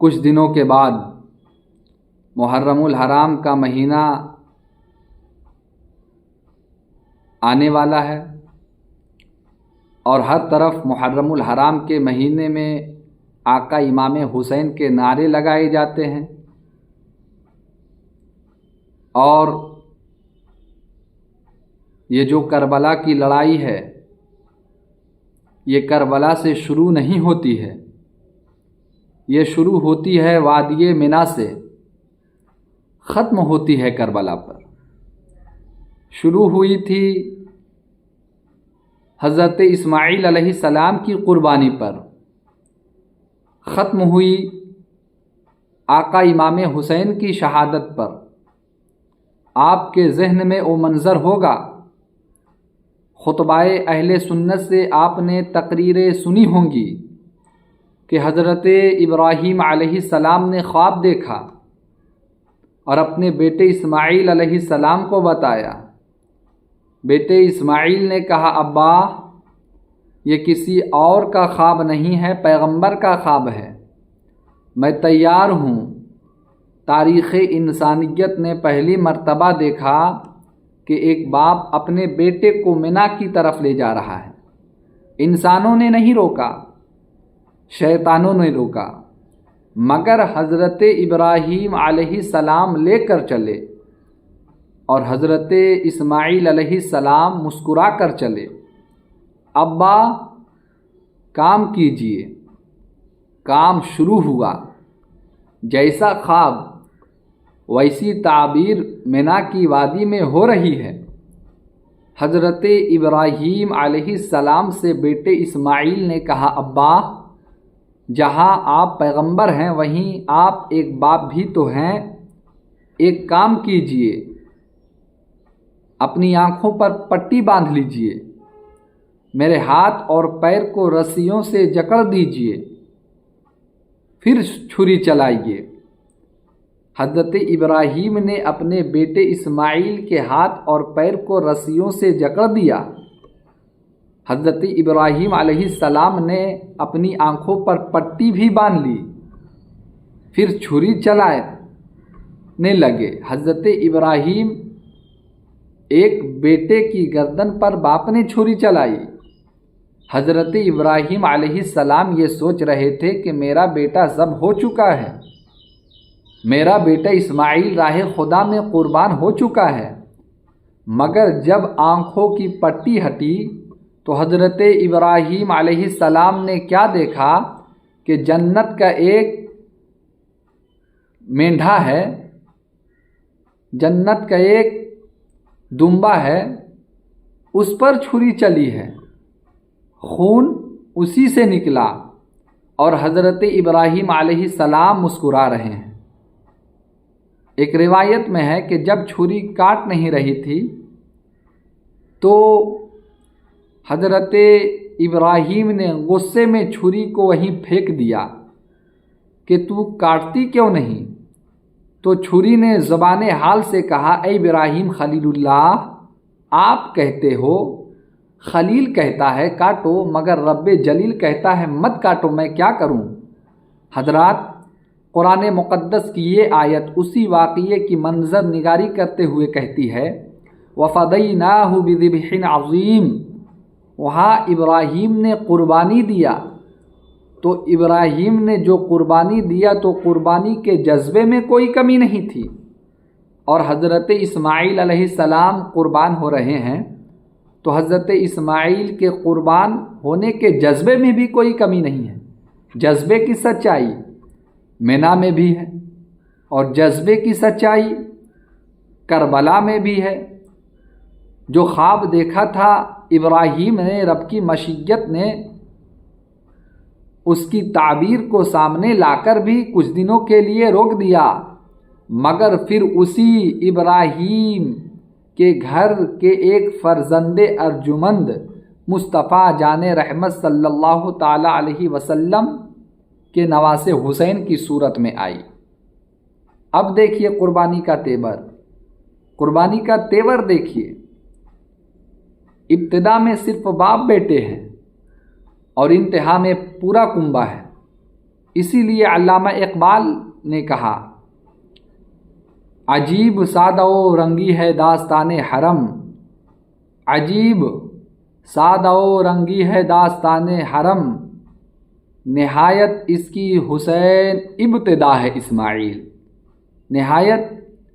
کچھ دنوں کے بعد محرم الحرام کا مہینہ آنے والا ہے اور ہر طرف محرم الحرام کے مہینے میں آقا امام حسین کے نعرے لگائے جاتے ہیں اور یہ جو کربلا کی لڑائی ہے یہ کربلا سے شروع نہیں ہوتی ہے، یہ شروع ہوتی ہے وادی منا سے، ختم ہوتی ہے کربلا پر۔ شروع ہوئی تھی حضرت اسماعیل علیہ السلام کی قربانی پر، ختم ہوئی آقا امام حسین کی شہادت پر۔ آپ کے ذہن میں وہ منظر ہوگا، خطبہ اہل سنت سے آپ نے تقریریں سنی ہوں گی کہ حضرت ابراہیم علیہ السلام نے خواب دیکھا اور اپنے بیٹے اسماعیل علیہ السلام کو بتایا۔ بیٹے اسماعیل نے کہا، ابا یہ کسی اور کا خواب نہیں ہے، پیغمبر کا خواب ہے، میں تیار ہوں۔ تاریخ انسانیت نے پہلی مرتبہ دیکھا کہ ایک باپ اپنے بیٹے کو منا کی طرف لے جا رہا ہے۔ انسانوں نے نہیں روکا، شیطانوں نے روکا، مگر حضرت ابراہیم علیہ السلام لے کر چلے اور حضرت اسماعیل علیہ السلام مسکرا کر چلے۔ ابا کام کیجئے۔ کام شروع ہوا۔ جیسا خواب ویسی تعبیر منا کی وادی میں ہو رہی ہے۔ حضرت ابراہیم علیہ السلام سے بیٹے اسماعیل نے کہا، ابا جہاں آپ پیغمبر ہیں وہیں آپ ایک باپ بھی تو ہیں، ایک کام کیجئے، اپنی آنکھوں پر پٹی باندھ لیجئے، میرے ہاتھ اور پیر کو رسیوں سے جکڑ دیجئے، پھر چھری چلائیے۔ حضرت ابراہیم نے اپنے بیٹے اسماعیل کے ہاتھ اور پیر کو رسیوں سے جکڑ دیا۔ حضرت ابراہیم علیہ السلام نے اپنی آنکھوں پر پٹی بھی باندھ لی، پھر چھری چلانے لگے۔ حضرت ابراہیم ایک بیٹے کی گردن پر باپ نے چھری چلائی۔ حضرت ابراہیم علیہ السلام یہ سوچ رہے تھے کہ میرا بیٹا ذبح ہو چکا ہے، میرا بیٹا اسماعیل راہ خدا میں قربان ہو چکا ہے، مگر جب آنکھوں کی پٹی ہٹی تو حضرت ابراہیم علیہ السلام نے کیا دیکھا کہ جنت کا ایک مینڈھا ہے، جنت کا ایک دمبا ہے، اس پر چھری چلی ہے، خون اسی سے نکلا اور حضرت ابراہیم علیہ السلام مسکرا رہے ہیں۔ ایک روایت میں ہے کہ جب چھری کاٹ نہیں رہی تھی تو حضرت ابراہیم نے غصے میں چھری کو وہیں پھینک دیا کہ تو کاٹتی کیوں نہیں؟ تو چھری نے زبان حال سے کہا، اے ابراہیم خلیل اللہ، آپ کہتے ہو، خلیل کہتا ہے کاٹو، مگر رب جلیل کہتا ہے مت کاٹو، میں کیا کروں؟ حضرات، قرآن مقدس کی یہ آیت اسی واقعے کی منظر نگاری کرتے ہوئے کہتی ہے، وَفَدَيْنَاهُ بِذِبْحٍ عَظِيمٍ۔ وہاں ابراہیم نے قربانی دیا، تو ابراہیم نے جو قربانی دیا تو قربانی کے جذبے میں کوئی کمی نہیں تھی، اور حضرت اسماعیل علیہ السلام قربان ہو رہے ہیں تو حضرت اسماعیل کے قربان ہونے کے جذبے میں بھی کوئی کمی نہیں ہے۔ جذبے کی سچائی منا میں بھی ہے اور جذبے کی سچائی کربلا میں بھی ہے۔ جو خواب دیکھا تھا ابراہیم نے، رب کی مشیت نے اس کی تعبیر کو سامنے لا کر بھی کچھ دنوں کے لیے روک دیا، مگر پھر اسی ابراہیم کے گھر کے ایک فرزند ارجمند مصطفیٰ جان رحمت صلی اللہ تعالی علیہ وسلم کے نواسے حسین کی صورت میں آئی۔ اب دیکھیے قربانی کا تیور، قربانی کا تیور دیکھیے۔ ابتدا میں صرف باپ بیٹے ہیں اور انتہا میں پورا کنبہ ہے۔ اسی لیے علامہ اقبال نے کہا عجیب سادہ و رنگی ہے داستان حرم، عجیب سادہ و رنگی ہے داستان حرم، نہایت اس کی حسین ابتدا ہے اسماعیل، نہایت